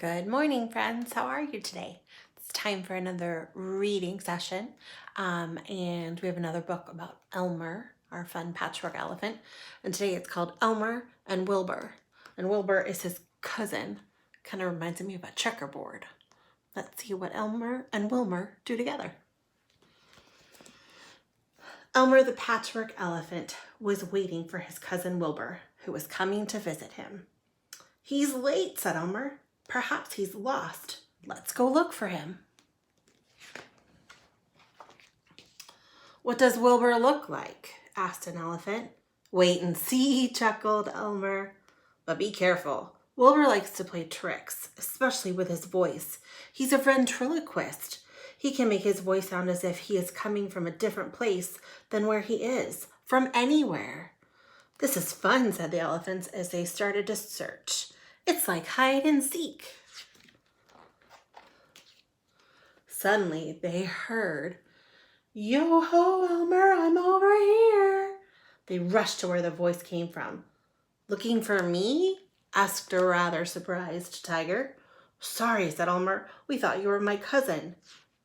Good morning, friends. How are you today? It's time for another reading session. And we have another book about Elmer, our fun patchwork elephant. And today it's called Elmer and Wilbur. And Wilbur is his cousin. Kind of reminds me of a checkerboard. Let's see what Elmer and Wilbur do together. Elmer the patchwork elephant was waiting for his cousin Wilbur, who was coming to visit him. "He's late," said Elmer. "Perhaps he's lost. Let's go look for him." "What does Wilbur look like?" asked an elephant. "Wait and see," chuckled Elmer. "But be careful. Wilbur likes to play tricks, especially with his voice. He's a ventriloquist. He can make his voice sound as if he is coming from a different place than where he is, from anywhere." "This is fun," said the elephants as they started to search. "It's like hide and seek." Suddenly they heard, "Yo-ho, Elmer, I'm over here." They rushed to where the voice came from. "Looking for me?" asked a rather surprised tiger. "Sorry," said Elmer. "We thought you were my cousin."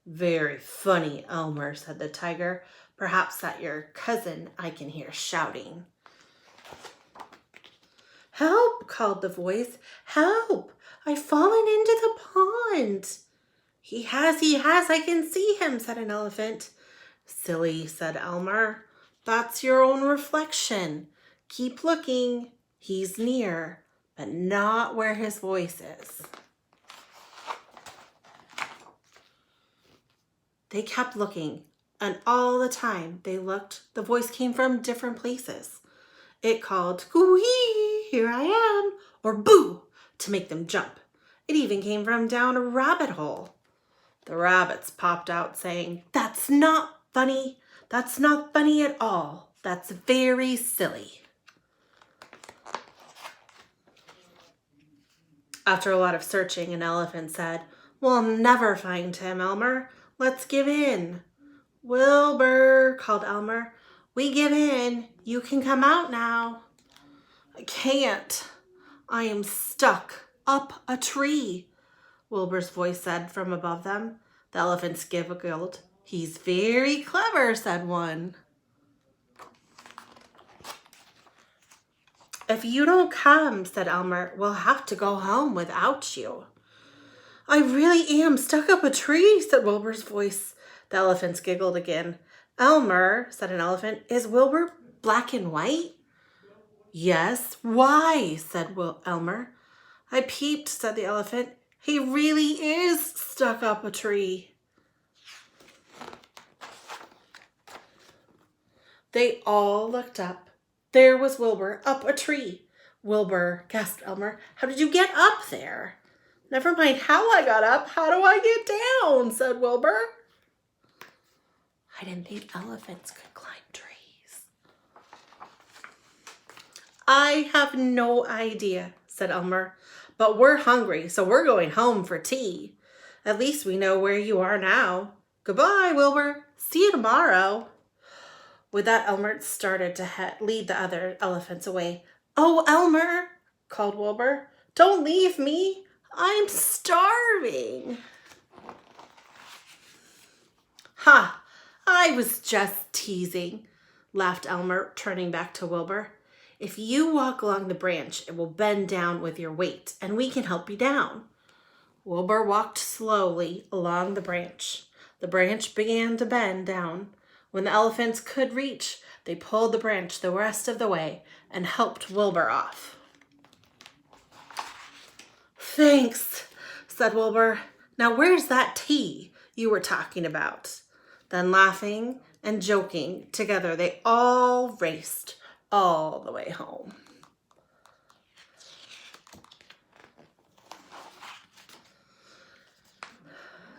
"Very funny, Elmer," said the tiger. "Perhaps that your cousin I can hear shouting." "Help!" called the voice. "Help! I've fallen into the pond." He has, I can see him," said an elephant. "Silly," said Elmer. "That's your own reflection. Keep looking. He's near, but not where his voice is." They kept looking, and all the time they looked, the voice came from different places. It called, "Coo-hee, here I am," or "Boo," to make them jump. It even came from down a rabbit hole. The rabbits popped out saying, "That's not funny. That's not funny at all. That's very silly." After a lot of searching, an elephant said, "We'll never find him, Elmer. Let's give in." "Wilbur," called Elmer, "we give in. You can come out now." "I can't. I am stuck up a tree," Wilbur's voice said from above them. The elephants giggled. "He's very clever," said one. "If you don't come," said Elmer, "we'll have to go home without you." "I really am stuck up a tree," said Wilbur's voice. The elephants giggled again. "Elmer," said an elephant, "is Wilbur black and white?" "Yes, why?" said Elmer. "I peeped," said the elephant. "He really is stuck up a tree." They all looked up. There was Wilbur up a tree. "Wilbur," gasped Elmer, "how did you get up there?" "Never mind how I got up. How do I get down?" said Wilbur. "I didn't think elephants could climb trees." "I have no idea," said Elmer, "but we're hungry, so we're going home for tea. At least we know where you are now. Goodbye, Wilbur. See you tomorrow." With that, Elmer started to lead the other elephants away. "Oh, Elmer," called Wilbur, "don't leave me. I'm starving." "Ha! I was just teasing," laughed Elmer, turning back to Wilbur. "If you walk along the branch, it will bend down with your weight, and we can help you down." Wilbur walked slowly along the branch. The branch began to bend down. When the elephants could reach, they pulled the branch the rest of the way and helped Wilbur off. "Thanks," said Wilbur. "Now where's that tea you were talking about?" Then laughing and joking together, they all raced all the way home.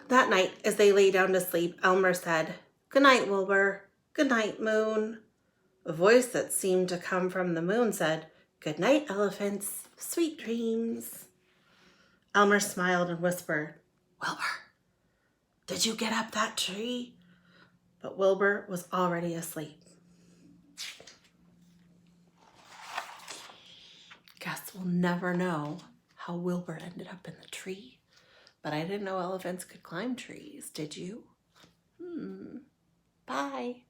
That night, as they lay down to sleep, Elmer said, "Good night, Wilbur. Good night, Moon." A voice that seemed to come from the moon said, "Good night, elephants. Sweet dreams." Elmer smiled and whispered, "Wilbur, did you get up that tree?" But Wilbur was already asleep. Guess we'll never know how Wilbur ended up in the tree, but I didn't know elephants could climb trees. Did you? Bye.